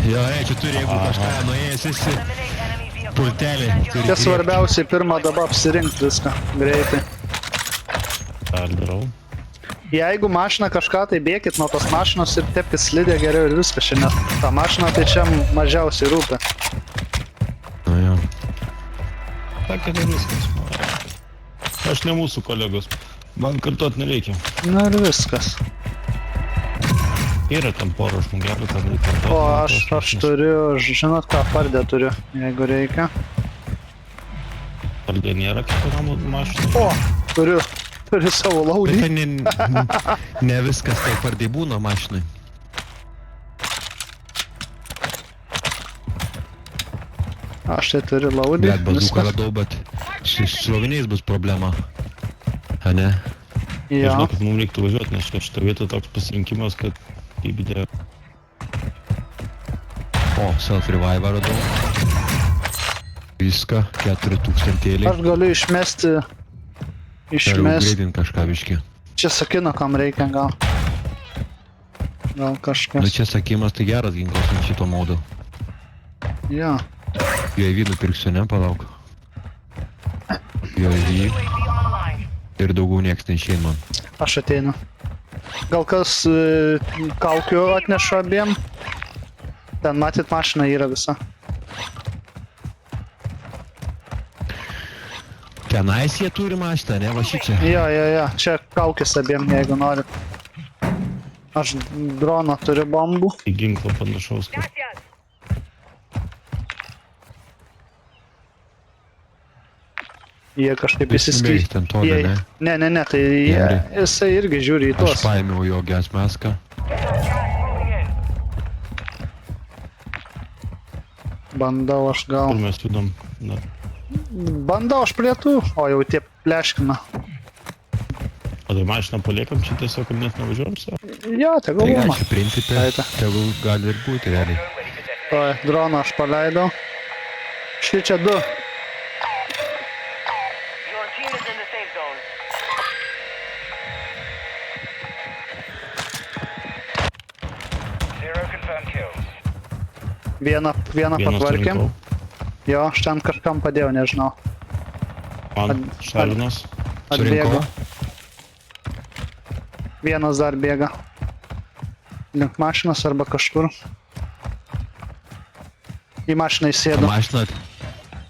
Jo, čia turi, jeigu kažką nuėjęs esi pultelį. Čia svarbiausiai pirmą dabar apsirinkti viską greitai. Dar darau. Jeigu mašina kažką, tai bėkit nuo tos mašinos ir tepkit slidę geriau ir viskas šiandien. Ta mašina tai čia mažiausiai rūpia. Nu jo. Sakė, tai viskas. Aš ne mūsų kolegos. Man kartuot nereikia. Na ir viskas. Yra tam poro žmogelių, kad reikia kartuot. O aš turiu, žinot ką, pardę turiu, jeigu reikia. Pardė nėra kiekvienam mašinai. O, turiu savo laudį. Bet ne viskas tai pardai būna mašinai. Aš tai turiu laudį. Bet bazuką radau, bet su šoviniais bus problema. A ne? Jo. Žinau, kad mums reiktų važiuoti, nes šitą vietą toks pasirinkimas, kad įbidė. O, self-revive radau. Viską, 4000. Aš galiu išmesti. Greidint kažką biškį. Čia sakino, kam reikia gal. Gal kažkas. Nu čia sakymas tai geras ginklas ant šito modo. Jo. UAV nupirksiu, ne? Palauk. UAV. Ir daugiau nieks neišein man. Aš ateinu. Gal kas kaukių atneša abiem? Ten matyt mašina yra visa. Tenais jie turi mašitą, ne? Va šičia. Jo. Čia kaukės abiem, jeigu nori. Aš droną turiu bombų. Į ginklą panašaus, kad Jie kažkaip Visi įsiskyrė. ten toli, ne? Ne, tai jisai irgi žiūri į Aš tuos. paėmiau jo gas maską. Bandau aš kur gal. mes judam. Na, Bandau aš prie tų, o jau tie pleškina. o tai mašiną paliekam čia tiesiog, kad net nevažiuojam savo. Jo, Tai tegul gal būna. čia principė, Eita. tegul gali ir būti realiai. Oi, droną aš paleidau. Šičia du. Your team is in the safe zone. Zero confirmed kills. Vieną patvarkėm. surinkau. Jo, aš ten kažkam padėjau, nežinau. Man šalinas. Atbėgo. Surinkau. Vienas dar bėga. Link mašinos arba kažkur. Į mašiną įsėdo. Mašina.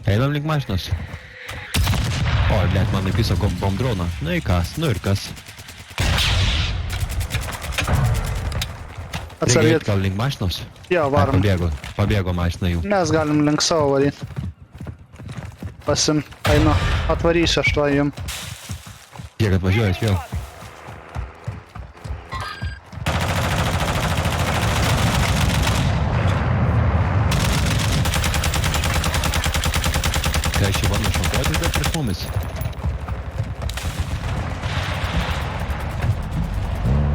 Einam link mašinos. O, net man įpisa bombdroną. Nu į kas, nu ir kas. Atsargėt. Gal link mašinos? Jo, varom. Pabėgo mašina jų. Mes galim link savo varyti. Einu, atvarysiu aš to jum. Kiek atvažiuojas vėl? Tai aš jį bando šokuotis, bet prieš mumis.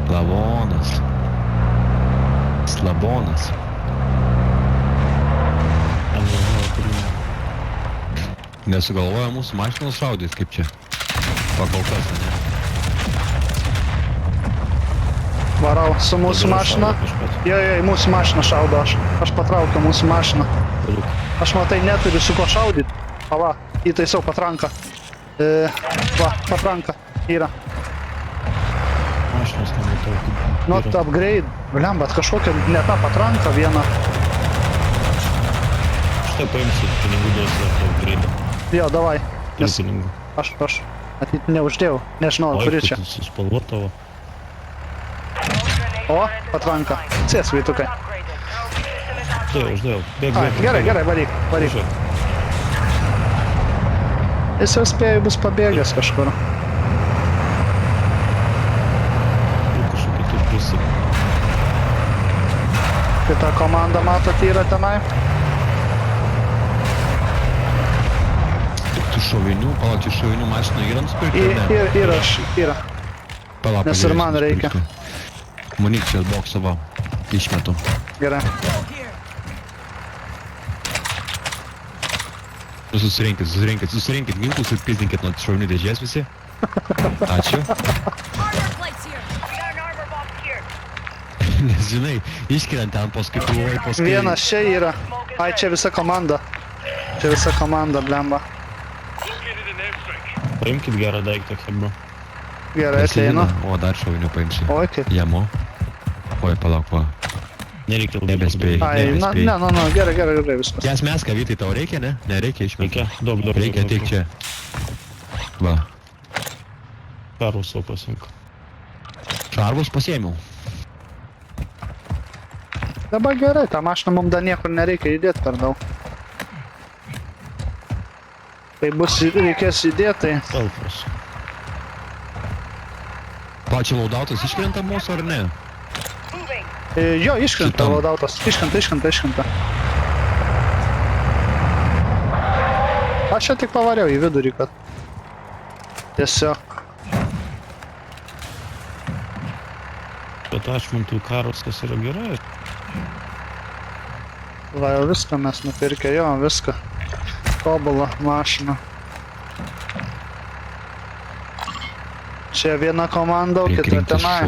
Slavonas. Nesugalvoja mūsų mašinos šaudys, kaip čia. Pakolkas, ne? Varau su mūsų mašina. Jo, į mūsų mašiną šaudo aš. Aš patraukiu mūsų mašiną. Aš matai neturiu su ko šaudyt. Va, įtaisau patranką. Va, patranka. Yra. Mašinos nematau. Not upgrade. Bliam, bet kažkokia ne ta patranka viena. Štai paimsiu pinigų duosiu upgrade. Jo, davai. Turiu pinigų. Aš matyt neuždėjau. Nežinau, kuri čia. Oi, suspalvot tavo. O, patranka. Sės, vytukai. Uždėjau. Bėg. Gerai, varyk. Važiuok. Jis jau spėjau bus pabėgęs kažkur. Kažkokį tu prisi. Kita komanda matot yra tenai. Tu šovinių, palauk, čia šovinių mašinų yra nusipirkti? Yra. Palauk, Nes ir man reikia. Municijos boksą va, išmetu. Gerai. Susirinkit ginklus ir pizdinkit nuo šovinių dėžės visi. Ačiū. We got an armor box here. Nes žinai, iškiriant ten paskui krūvai, paskui... Vienas čia yra. Ai, čia visa komanda. Čia visa komanda, blemba. Paimkit gerą daiktą, hebro. Gerai, ateinu. O, dar šovinių paimsiu. Oi, kaip. Jamo. Oi, palauk, va. Nereikia labai Nebespėjai. Ai, na, ne, gerai, viskas. Jas mes, ką Vytai, tau reikia, ne? Nereikia išmėti. Reikia, daug. Reikia tik čia. Va. Karus savo pasink. Šarvus pasiėmiau. Dabar gerai, tą mašiną mums dar niekur nereikia įdėti per daug. Tai reikės įdėti, tai... Selfas. Pačią laudautas iškrenta mūsų ar ne? Moving. Jo, iškrenta Šitam. laudautas. Iškrenta. Aš čia tik pavariau į vidurį, kad... Tiesiog... Bet aš mantų karos, kas yra gerai. Va, jau viską mes nupirkę, jo, viską. Tobulą mašiną. Čia viena komanda, o Reikia kita rinktis tenai.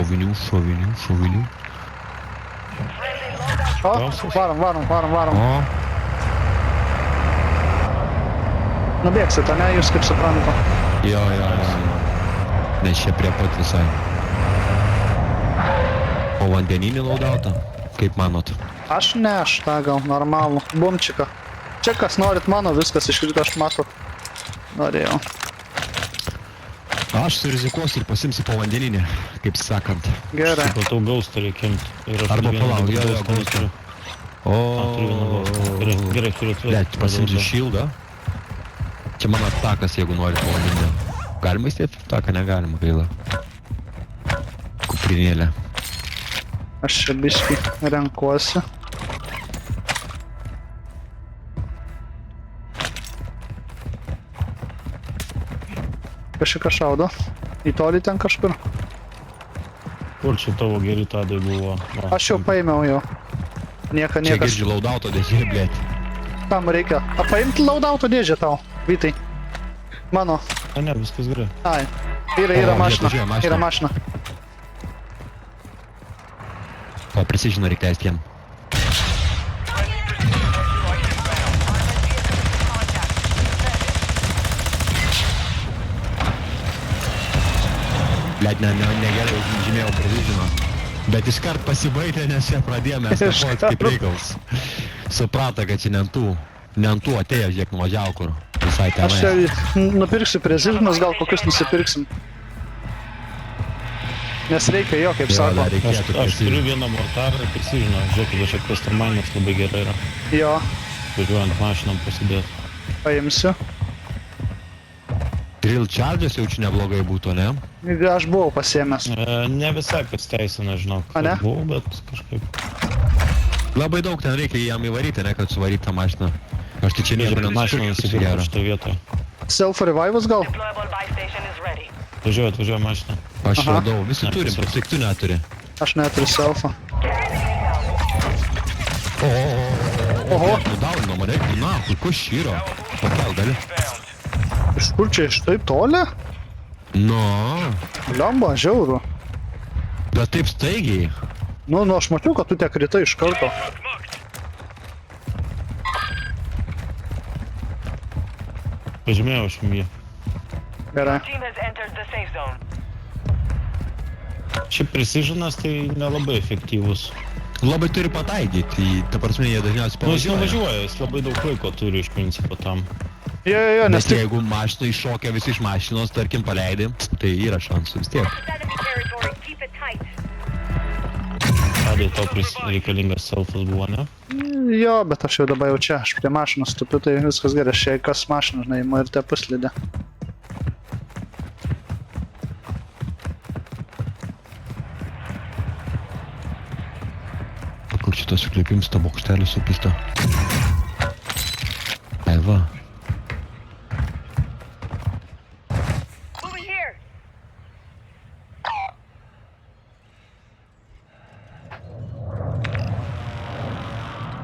šovinių. O, varom. O, Nubėgsit, ne, jūs kaip suprantu. jo. Nes čia prie pat visai. O vandeninį laudautą? Kaip manot? Aš tą gal normalų. Bumčiką. Čia kas norit mano, viskas iškrito, aš matau. Norėjau. Aš surizikuosiu ir pasimsiu po vandeninį, kaip sakant. Gerai. Supratau, gaustą reikia imti. Ir aš Arba turiu vieną palauk, jo, gaustą, gaustą. turiu. O, Turiu vieną gaustą. Gerai, turiu. Net pasimsiu šildą. Čia mano takas, jeigu nori po vandeninį. Galima įstėti taką, negalima, gaila. Kuprinėlė. Aš čia biškį renkuosi. Kažką šaudo. Į tolį ten kažkur. Kur čia tavo geri tadai buvo? Va, Aš jau paėmiau jau. Čia Niekas. girdžiu laudauto dėžė, blėt. Kam reikia? Paimti laudauto dėžę tau, Vytai. Mano. Ne, viskas gerai. Ai. Yra O, mašina. žiūrėk, mašina. Yra mašina. O, precision reikia leisti jam. Blėt, negerai žymėjau precisioną. Bet iškart pasibaigė, nes čia pradėjome stafot kaip reikals. Suprato, kad čia ne ant tų atėjo, žiūrėk, nuvažiavo kur. Visai Aš čia tenai. nupirksiu precisionus, gal kokius nusipirksim. Nes reikia jo, kaip Jo, sako. dar reikėtų Aš turiu precision. vieną mortarą ir prisižinau. Žiūrėkit, aš čia custominis labai gerai yra. Jo, Važiuojant mašinom pasidėti. paimsiu. Drill charges jaučiu neblogai būtų, ne? Aš buvau pasiėmęs. Ne visai pasiteisina, žinau, A, ne? kad buvau, bet kažkaip... Labai daug ten reikia jam įvaryti, ne, kad suvaryti tą mašiną. Aš tai čia nieko Mašiną nenusipirksiu nusipirkau gerą. šitą vietą. Self-revivus gal? Deployable buy station is ready. Važiuoja mašiną. Aš Aha. radau, visi Ne, turim, tiesiog. tik tu neturi. Aš neturiu selfą. Oho. Nudaunino mane, na, puiku šyro. Pakel gali. Iš kur čia, iš taip toli? Nu, Lemba, žiauru. bet taip staigiai. Nu, aš mačiau, kad tu tiek kritai iš karto. Pažymėjau aš jį. Gerai. Team has entered the safe zone. Šiaip prisižinas tai nelabai efektyvus. Labai turi pataikyti, ta prasme, jie dažniausiai Nu, jis pavažiuoja. nuvažiuoja, jis labai daug laiko turi iš principo tam. Jo, nes Nes tik... jeigu mašina iššokia visi iš mašinos, tarkim, paleidai, tai yra šansų vis tiek. Enemy territory. Keep it tight. Tadai tau reikalingas selfas buvo, ne? Jo, bet aš jau dabar jau čia, aš prie mašinos stupiu, tai viskas gerai, aš jei kas mašiną, žinai, imu ir te puslidė. Kur šitas sukleipims tą bokštelį supista. Ai va. Moving here.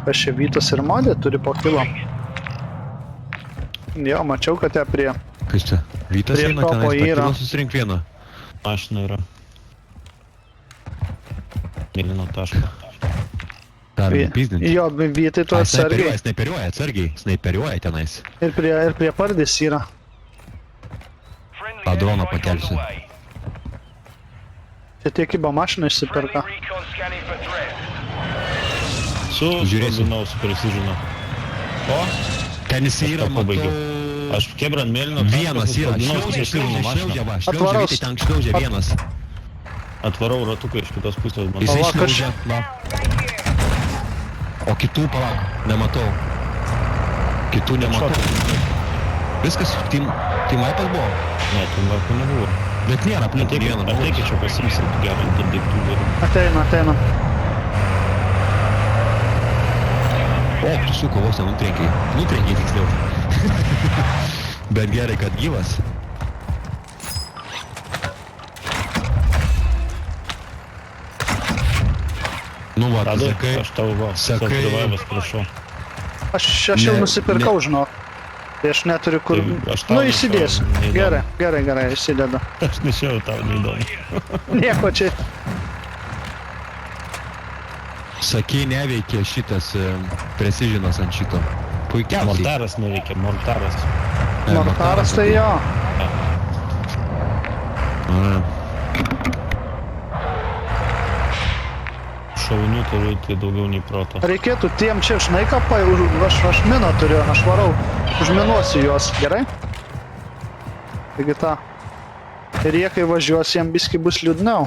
Aš čia Vytas ir Modė turi po kilo. Jo, mačiau, kad ją prie... Kas čia? Vytas Prie eina topo tenais, yra. pakilo susirink vieną. Mašina yra. Mėlyno taško. Galim pizdinti. Jo, vietai tu atsargiai. Snaiperiuoja, atsargiai. Snaiperiuoja tenais. Ir prie pardės yra. Tą droną pakelsiu. Čia tiek įba mašiną išsiperka. Žiūrėsim. Žinau, su precižinu. O? Ten jis yra, pabaigiau. matau... Aš kebran mėlyno Vienas yra. Šliaužia, va. Šliaužia, vietai ten šliaužia vienas. Atvarau ratuką iš kitos pusės. Jis O, va, šliaužia, va. O kitų, palauk, nematau. Kitų nematau. Viskas, team wipe'as buvo. Ne, tu varpu nebuvo. Bet nėra aplink vieną. Ateikit čia pasimsim gerą daiktų. Ateina. O, tu su kovos nenutrenkiai. Nutrenkiai tiksliau. Bet gerai, kad gyvas. Nu va, tu Radai? sakai, Aš tau va, survive'as prašau. Aš jau Ne, nusipirkau, žinok. Tai aš neturiu kur... Tai aš tau Nu, įsidėsiu. neįdomu. Gerai, įsidedu. Aš nešiau tau neįdomu. Nieko čia. sakei, neveikia šitas precisionas ant šito. Puikiausiai. Mortaras neveikia, mortaras. Mortaras tai jo. Šaunių turiu tai daugiau nei proto. Reikėtų tiem čia, žinai ką, aš miną turiu, aš varau. Užminuosiu juos, gerai? Taigi tą. Ir jie, kai važiuos, jiem biski bus liūdniau.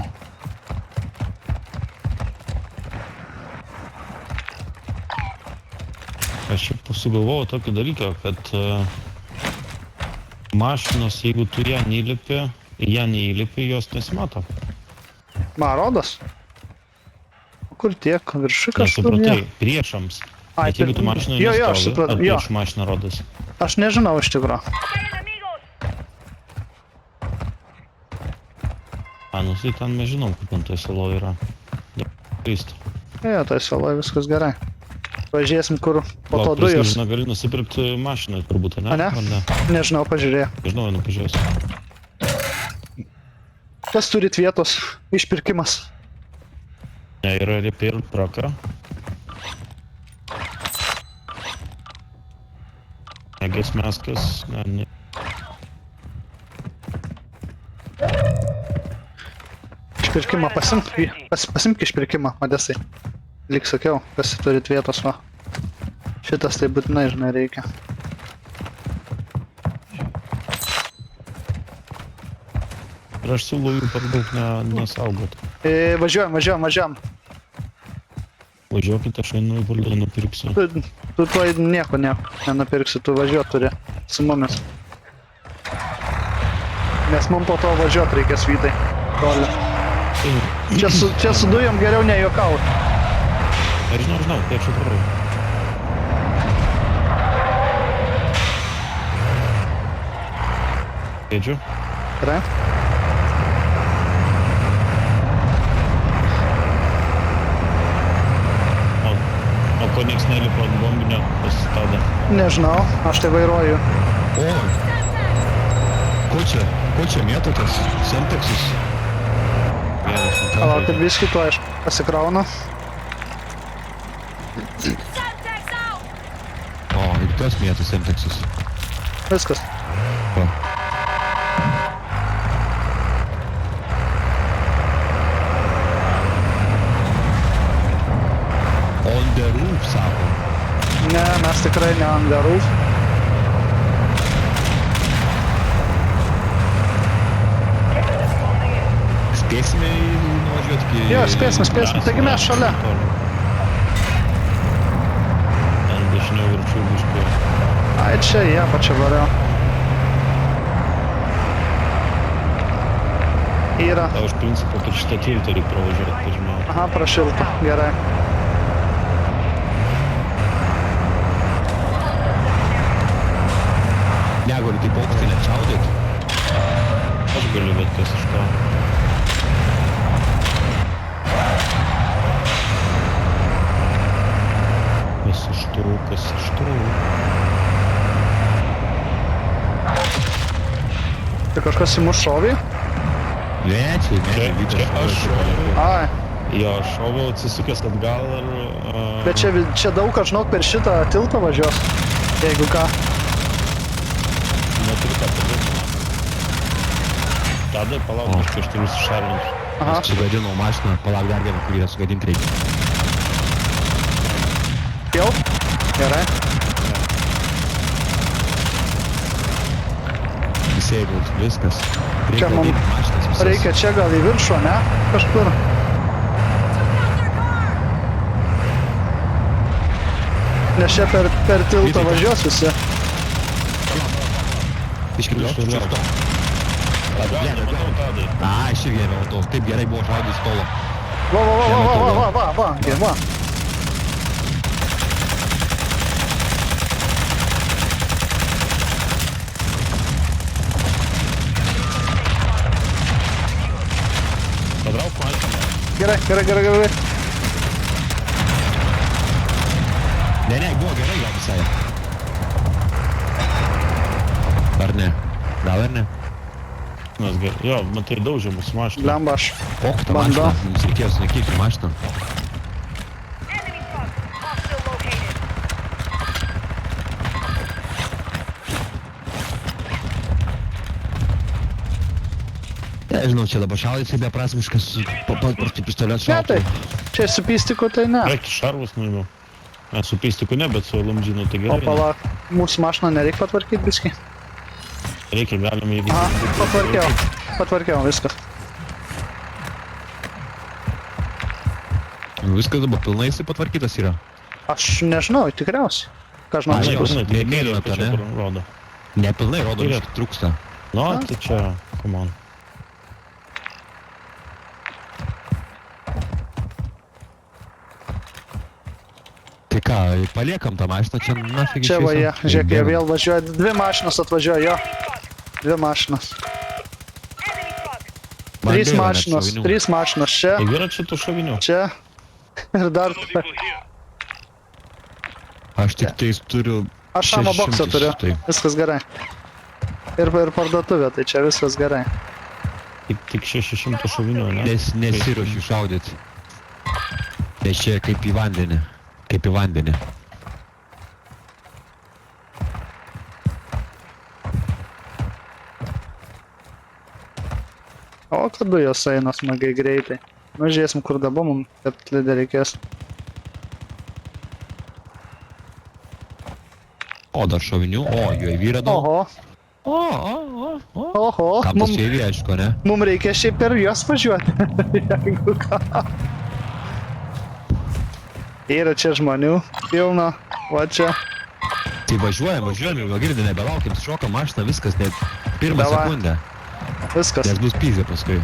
Aš čia sugalvojau tokį dalyką, kad mašinos, jeigu tu ją neįlipi, jos nesimato. Man rodos. Kur tiek, viršiukas tur Nesupratai, ne. priešams. Ai, Bet jeigu tu tai- mašinoje jo, aš nestovi, supratau, ar jo. prieš mašiną rodas? Aš nežinau iš tikrųjų. Nu tai ten mes žinom, kaip ant toj salo yra. Keista. Jo, tai saloj viskas gerai. Važiuosim kur po to dujos. Žinau, gali nusipirkti mašiną, turbūt, ne? A ne? Ar ne? Nežinau, pažiūrėjau. Nežinau, nepažiūrėsiu. Kas turit vietos? Išpirkimas. Ne, yra repair traka. Negas meskas, ne. Išpirkimą pasimk. Pasimk išpirkimą, Odesai. Lyg sakiau, kas turit vietos, va. Šitas tai būtinai, žinai, reikia. Ir aš siūlau jų per daug nesaugot. Važiuojam. Važiuokit, aš einu į parduotuvę nupirksiu. Tu tuoj nieko nenupirksi, tu važiuot turi su mumis. Nes mum po to važiuot reikės Vytai. Toli. Čia su dujom geriau nejuokaut. Aš žinau, tai aš atvarau. Sėdžiu. Gerai? O ko nieks nelipo ant bombinio pasistadę? Nežinau, aš tai vairuoju. O, ko čia mėtotas? Semtexus. O, kad viskį tuo aš pasikraunu. O, ir tas mėtų Semtexus. Viskas. O. On the roof, sako. Ne, mes tikrai ne ant garų. Spėsime nuvažiuoti iki... Jo, spėsim. Taigi mes šalia. Ten dešiniau virčiau biškai. Ai, čia jie pačia variau. Yra. Tau iš principo per šitą tiltą reikia pravažiuoti, pažymėjau. Aha, prašilta. Gerai. Negaliu taip aukštį nečiaudėt. Aš galiu, bet kas iš to. Kas iš to. Tai kažkas į mus šovė? Ne, čia Čia aš. Ai, Jo, šoviau atsisukęs atgal ir... Bet čia daug, aš žinau, per šitą tiltą važiuos. Jeigu ką. Neturiu ką padaryti. Tadai, palauk, aš turiu sušarinti. Aha. Aš sugadinau mašiną, palauk dar vieną, kurį sugadinti reikia. Jau? Gerai. Disable, viskas. Čia Reikia mum vadinti mašinas visas. reikia čia gal į viršų, ne? Kažkur. Nes čia per tiltą Vytai, važiuos visi. Iškeliu, Iš toliau. Atgal, nematau, Tadai. A, aš irgi nematau. Taip gerai buvo šaudys tolo. Va. Patrauk mašiną. Gerai. Ne, buvo gerai gal visai. Ar ne? Gal ar ne? Nes gerai. Jo, matai, daužė mūsų mašiną. Blemba aš. O, ta Bando. mašina, mums reikėjo sunaikinti mašiną. Enemy truck. Hostile located. Nežinau, čia dabar šaudys beprasmiškas paprastų pistolet Ne, šaudyti. tai. Čia su pystiku tai ne. Reikia šarvus nuėmiau. Ne, su pistiku ne, bet su lamdžinu tai O gerai. palauk, mūsų mašiną nereikia patvarkyti biskį. Reikia, galime jeigu... Aha, patvarkiau, viskas. Viskas dabar pilnai jisai patvarkytas yra. Aš nežinau, tikriausiai. Ką žinau, Ai, čia jau. bus. Mėlyna, Mėlyna, ne? rodo. Nepilnai rodo, Yra. biškį trūksta. Nu, tai čia, come on. Tai ką, paliekam tą mašiną, čia nafig Čia va jie, žiūrėk, jie vėl važiuoja. Dvi mašinos atvažiuoja, jo. Dvi mašinos. Enemy truck. Trys mašinos čia, Jeigu yra čia tų šovinių. čia. Ir dar... Aš tik tais turiu... Aš šamo boksą 600 turiu. tai. Viskas gerai. Ir parduotuvė, tai čia viskas gerai. Tik 600 šovinių, ne? Nesiruošiu šaudyti. Nes čia kaip į vandenį. Kaip į vandenį. O, kad dujos eina smagiai greitai. Nu, žiūrėsim, kur dabar mums, kad lidė reikės. O, dar šovinių. O, jų įvyrė daug. Oho, O. oho. Kampas čia įvyrė, aišku, ne? Mums reikia šiaip per juos važiuoti. Jeigu ką. Yra čia žmonių pilna. Va čia. Tai važiuojam, jau girdį, nebelaukiam, šoka mašina, viskas, net pirmą Davai. sekundę. Viskas. Nes bus pyzė paskui.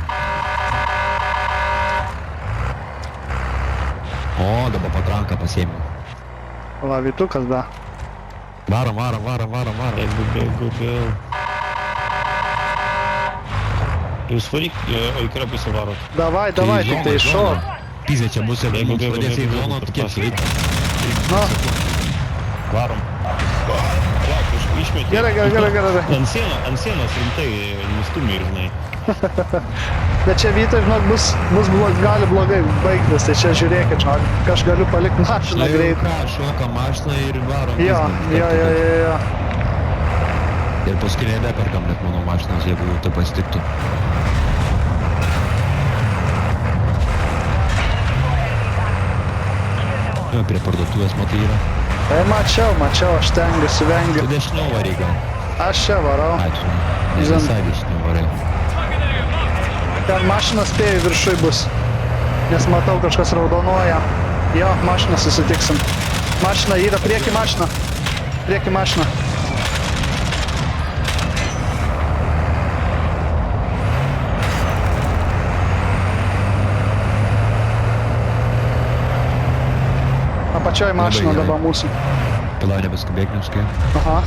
O, dabar patranką pasiėmiau. Va, vytukas da. Varom. Bėgu. Jūs varyk, o į kurią pusę varot? Davai, tik tai šok. Pyzė čia bus, jeigu mums Bėgu, pradės į bėgu, zoną, bėgu, kiek bėgu. reikia. Na, Varom. Palauk, aš išmetį. gerai. Ant sienos rimtai nustumė ir žinai. Bet čia Vytai, žinok, gali blogai baigtis, tai čia žiūrėkit, žinok, aš galiu palikti mašiną greitai. Ką, šoka mašiną ir varom. Jo. Ir paskui nebeperkam net mano mašinas, jeigu jau tai pasitiktų. Jo, prie parduotuvės matai yra. Tai mačiau, aš tengiuosi, vengiu. Tu dešiniau varai gal. Aš čia varau. Ačiū. Ne Zin. visai dešiniau varai. Ten mašinas spėjai viršui bus. Nes matau, kažkas raudonuoja. Jo, mašiną susitiksim. Mašina yra, prieki mašina. Apačioj mašina gerai. dabar mūsų. Palauk, nebeskubėk, neskui. Aha.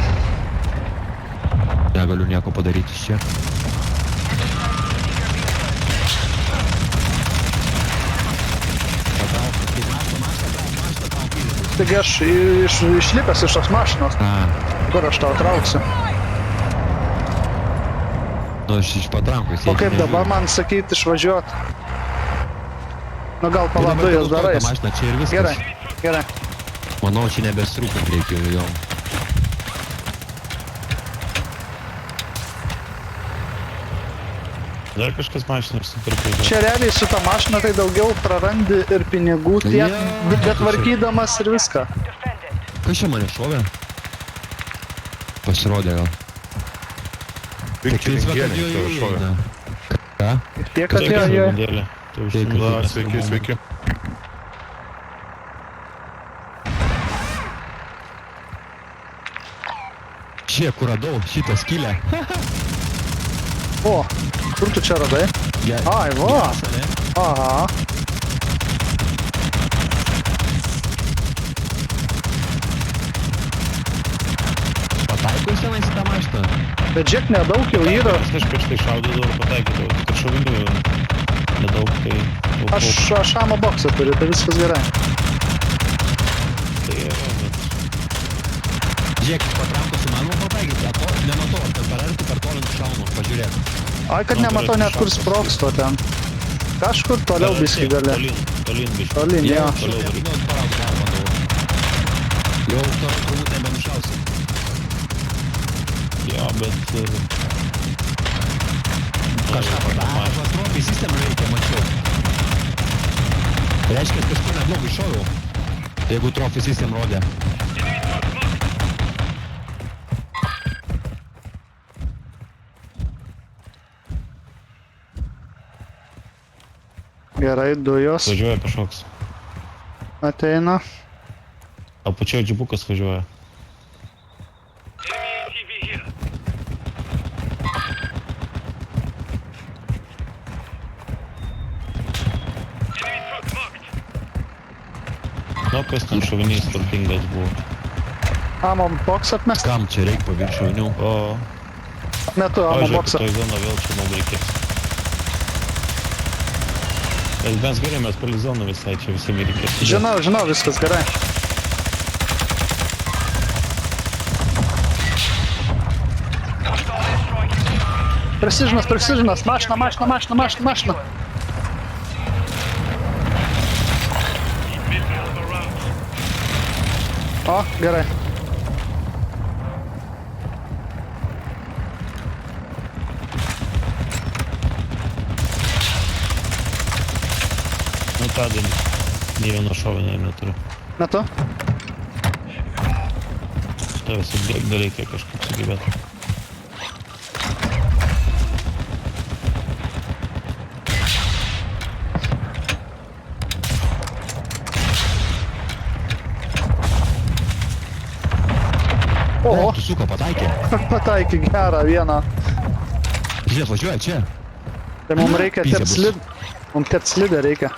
Negaliu nieko padaryti iš čia. Taigi aš išlipęs iš tos mašinos. Kur aš tau trauksiu? Nu, aš iš patrankų O kaip dabar man sakyti išvažiuot? Nu gal pala dabar dujas dėl to darais. tą mašiną, čia ir viskas. Gerai, gerai. Manau, čia nebesirūpint reikia jau. Dar kažkas mašiną išsipirko. Čia realiai su ta mašina tai daugiau prarandi ir pinigų tiek, bet tvarkydamas ir viską. Defend it. Kas čia mane šovė? Pasirodė gal. Pikčininkėlė, tai šovė. Ką? Tiek atėjo jie. Va, sveiki, sveiki. Čia, kur radau, šitą skylę. O, kur tu čia radai? Ai, va. Aha. Pataiko jis tenais į tą mašiną? Bet žiūrėk, nedaug jau yra. Aš kažkaip tai šaudydavau ir pataikydavau. Kad šovinių nedaug, tai... Aš amo boksą turiu, tai viskas gerai. Tai yra, bet... Žiūrėk, patrankos įmanoma pataikyti. Nematau, ar ten per arti, per tolint šaunu, pažiūrėk. Ai, kad nematau net kur sprogsto ten. Kažkur toliau biskį gali. Tolyn biškį. Tolyn, jo. Jau toliau turbūt nebenušausi. Jo, bet... Kažką padarė, trophy system reikia, mačiau. Reiškia, kažkur neblogai šoviau, jeigu trophy system rodė. Gerai, dujos Važiuoja kažkoks. ateina. Apačioje džibukas važiuoja. Nu, kas ten šovinys turtingas buvo. Amo boksą atmest. Kam čia reikia paviršinių? O, Metu amo žiūrėk, boksą. toj zoną vėl čia mums reikės. Bet mes gerai, mes palei zoną visai čia visiem reikės. Žinau, viskas gerai. Precisionas, mašina. O, gerai. Nu, tą dalį. Nei vieno šovinio neturiu. Metu. Tai visi dar reikia kažkaip sugebėti. O, Tu suka, pataikė. pataikė gerą vieną. Žiūrėk, važiuoja čia. Tai mums reikia Pizė tėt bus. slid. Mums tėt slidę reikia.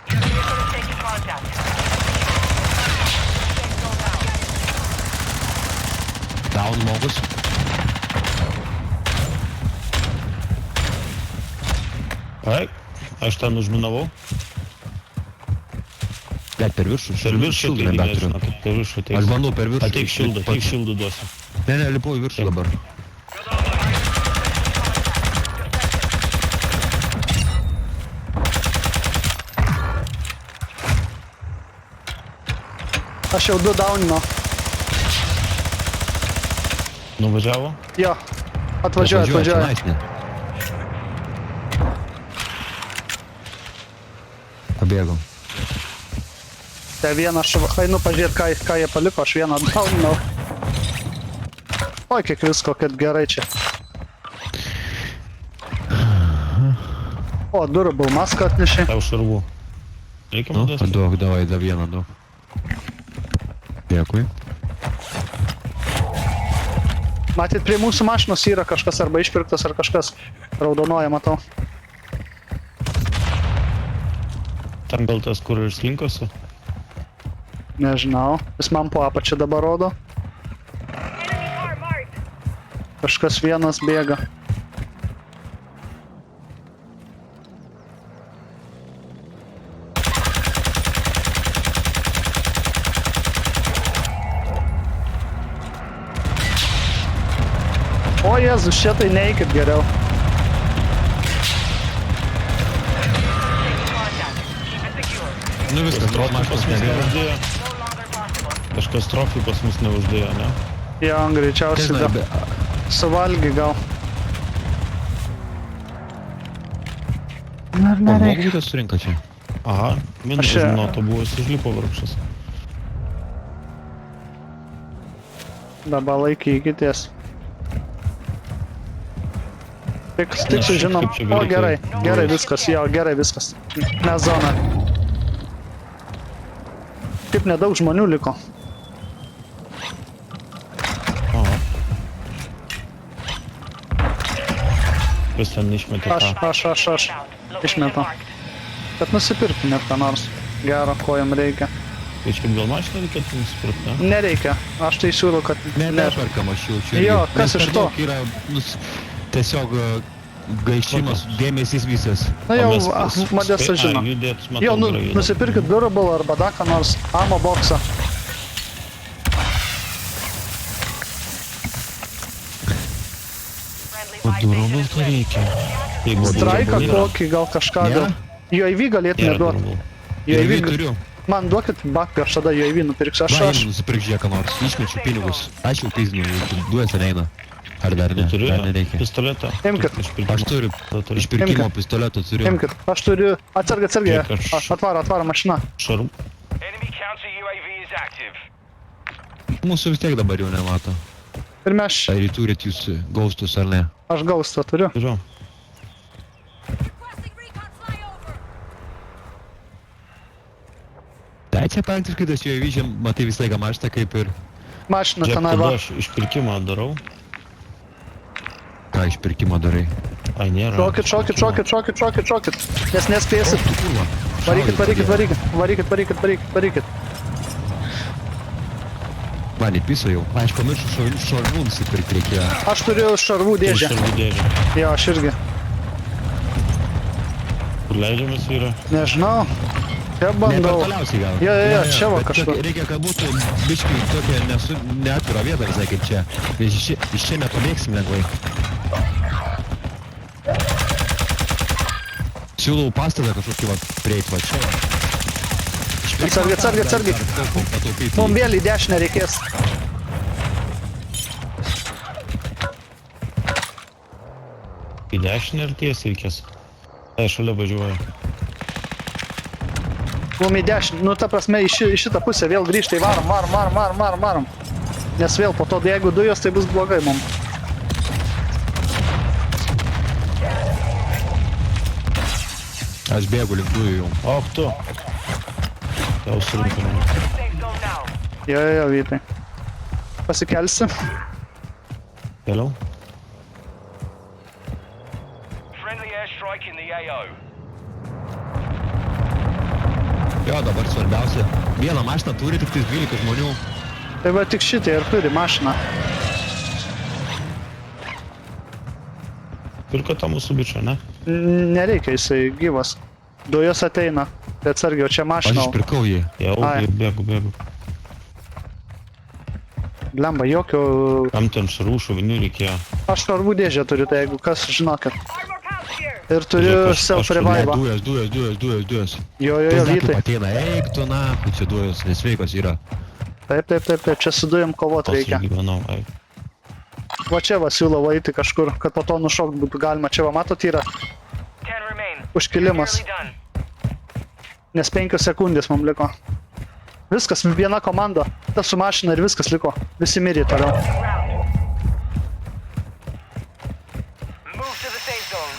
Taking contact. Down žmogus. Ai, aš ten užminavau. Bet per viršų. Per viršų šildų tai nebeturiu. nežinau, per viršų ateik. Aš bandau per viršų. Ateik šildų duosiu. Ne, lipau į viršų dabar. Aš jau 2 daunino. Nuvažiavo? Jo. Atvažiuoja. Čionais, ne. Pabėgom. Tai vieną aš einu pažiūrėti, ką jie paliko, aš vieną dauninau. Oi, kiek visko, kad gerai čia. O, durable maską atnešė. Tau šarvų. Reikia Nu, man dėsti? duok, davai, da vieną, duok. Dėkui. Matyt, prie mūsų mašinos yra kažkas arba išpirktas, ar kažkas raudonuoja, matau. Ten gal tas, kur ir slinkosi? Nežinau, jis man po apačią dabar rodo. Enemy car marked. Kažkas vienas bėga. O Jėzus, šitai neikit geriau. Nu viskas, Trofų maštos pas mus nebėra. neuždėjo. No longer possible. Kažkas trofų pas mus neuždėjo, ne? Jo, greičiausiai Žinai, gal. Suvalgy gal. Ar nereikia? Žmogus surinka čia. Aha, minus Aš- nuo to buvo, jis užlipo vargšas. Dabar laikykitės. Tik sužinom. kaip čia O, greitai. gerai viskas, jo, gerai viskas. Mes zona. Kaip nedaug žmonių liko. Aha. Kas ten išmetė Aš ką? išmetu. Kad nusipirktumėt ką nors. Gero, ko jam reikia. Tai čia gal mašiną reikėtų nusipirkti, ne? Nereikia. Aš tai siūlau, kad Neperkam aš jau čia. Jo, irgi. kas Nes iš per to? daug Yra tiesiog gaišimas, dėmesys visas. Na O jau, mes Modesta žino. Judėt, matau, Jo, gerai judėt. nusipirkit durable arba dar ką nors. Amo boksą. O durable tai reikia. Jeigu Straiką durable yra. kokį, gal kažką Nėra? dėl. UAV galėtume Nėra duoti. durable. UAV turiu. Man duokit bakį, aš tada UAV nupirksiu. Va, Aš. nusipirk žiūrėk ką nors. Išmečiu pinigus. Aš jau pizdinu, duojas neina. Ar dar ne? Turiu Dar nereikia. pistoletą. Imkit. Aš turiu išpirkimo pistoleto turiu. Imkit, aš turiu. Atsargiai. Kiek aš- Atvaro mašiną. Šarų. Enemy counter UAV is active. Mūsų vis tiek dabar jau nemato. Ir mes, Ar jūs turit jūs gaustus ar ne? aš gaustą turiu. Turiu. Requesting recon flyover. Tai čia praktiškai tas jo įvyžėm, matai visą laiką maštą kaip ir Mašina Žiūrėk, tenai tada va. aš išpirkimą darau. ką išpirkimo darai. Ai, nėra. Šokit. Nes nespėsit. Kurva. Varykit. Man įpiso jau. Aš pamiršau šarvų nusipirkti reikėjo. Aš turiu šarvų dėžę. Šarvų dėžę. Jo, aš irgi. Kur leidžiamės yra? Nežinau. Čia Ne, bandau. per toliausiai gal. Jo, čia va bet kažkur. tokia- Reikia, kad būtų biškai tokia neatvira vieta visai kaip čia. Iš čia nepabėgsim lengvai. Siūlau pastatą kažkokį va prieit va čia. Atsargiai. Pataupyti. Mums vėl į dešinę reikės. Į dešinę ir tiesiai reikės. Tai šalia važiuoja. Mums į dešinę. Nu, ta prasme, į šitą pusę vėl grįžtai. Varom. Nes vėl po to, jeigu dujos, tai bus blogai mums. Aš bėgu link dujų jau. Ok, tu. Jau surinkime. Safe zone now. Jo, Vytai. Pasikelsi. Vėliau. Friendly airstrike in the AO. Jo, dabar svarbiausia. Vieną mašiną turi tik 12 žmonių. Tai va tik šitai ir turi mašiną. Pirko tą mūsų bičią, ne? Nereikia, jisai gyvas. Dujos ateina. Tai atsargiau, čia Aš mašina. išpirkau jį. Jau, Ai. bėgu. Blemba, jokio... Kam ten šarų šovinių reikėjo? Aš šarvų dėžę turiu, tai jeigu kas, žinokit. Armor pouch here. Ir turiu Žiūrėk, aš- self aš- Ne, revive. dujos. Jo, Kaip Vytai. ateina, eik tu na, čia dujos, nesveikos yra. Taip, čia su dujom kovot reikia. Gyvenau, ai. Va čia va siūlau eiti kažkur, kad po to nušokt būtų galima. Čia va, matot, yra 10 remain. užkilimas. Nearly done. Nes 5 sekundės mums liko. Viskas, viena komanda. Ta su mašina ir viskas liko. Visi mirė toliau. Round. Move to the safe zone.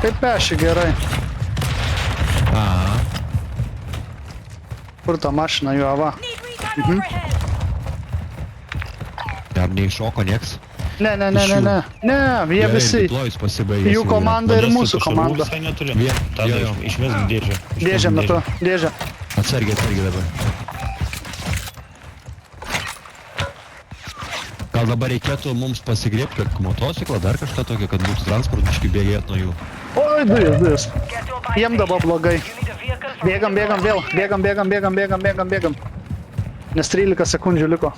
Kaip peši gerai. Aha. Kur ta mašina jo, va. Need recon overhead. Dar neiššoko nieks. Ne, jie visi. Deployus pasibaigė. Jų komanda ir mūsų komanda. Visai neturi. Vien- Tada jo, jo. išmesk dėžę. Dėžę metu, dėžę. Atsargiai dabar. Gal dabar reikėtų mums pasigriebti kaip motociklą, dar kažką tokio, kad būtų transportiškai bėgėt nuo jų. Oi, dujos. Get to a buy Jiem dabar station. blogai. You need a vehicle Bėgam, bėgam vėl. Bėgam. Nes 13 sekundžių liko.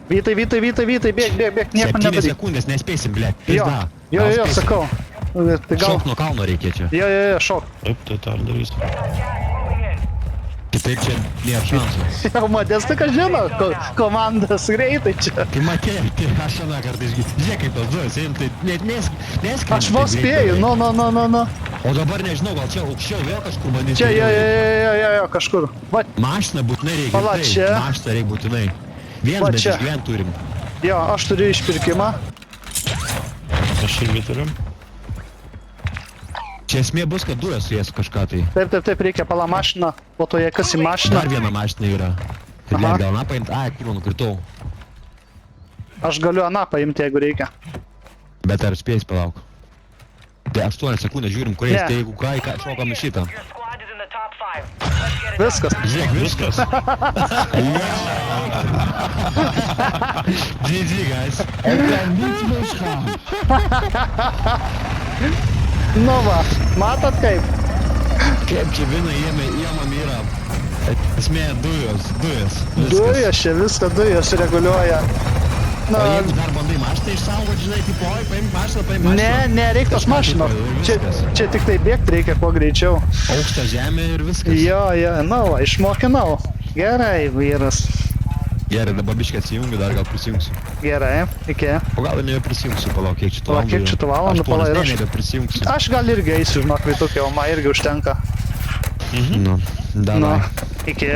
Vytai, bėg, nieko 7 nedaryk. sekundės, nespėsim, ble. Jo, sakau. Tai gal... Šok nuo kalno reikia čia. Jo, šok. Taip, tai tą ir darysim. Moving in. Kitaip čia nėra šansų. Jau Modestikas žino, komandas greitai čia. Tai matė, tai aš šiandien kartais žiūrėk kaip tos duos, tai net neskrenda. Aš vos spėju, nu. O dabar nežinau, gal čia aukščiau vėl kažkur bandyti. Čia, jo, kažkur. Va, Mašiną būtinai reikia. Pala, taip, čia. Mašiną reikia būtinai. Viens Va, bet čia. išgyvent turim. jo, aš turiu išpirkimą. Aš irgi turiu. Čia esmė bus, kad dujas su jas kažką tai. Taip, reikia pala mašiną, po to jie kas į mašiną. Dar viena mašina yra. Tai Aha. net gal na paimt, kur nukritau. Aš galiu aną paimti, jeigu reikia. Bet ar spėjus palauk. Tai 8 sekundės žiūrim, kuriais, Ne. tai jeigu ką, šokam į šitą. Your squad is in the top 5. Let's get it Viskas. Žiūrėk, Viskas. GG, guys. Nu va, matot kaip? Kaip čia viena įėmam yra. Esmė dujos. Dujos čia viską dujos reguliuoja. Na, O jeigu dar bandai mašiną išsaugoti, žinai, tipo, oi, paimk mašiną. ne, reik tos Kažką mašinos. tipo, Čia, viskas. čia tik tai bėgti reikia kuo greičiau. Aukšta žemė ir viskas. Jo, nu va, išmokinau. Gerai, vyras. Gerai, dabar biškai atsijungiu, dar gal prisijungsiu. Gerai, iki. O gal ir nebeprisijungsiu, palauk, kiek šitų Palauk, kiek šitų valandų, palauk, ir aš- nebeprisijungsiu. Aš gal irgi eisiu, žinok, Vytukė, o man irgi užtenka. Nu, Nu, davai. iki.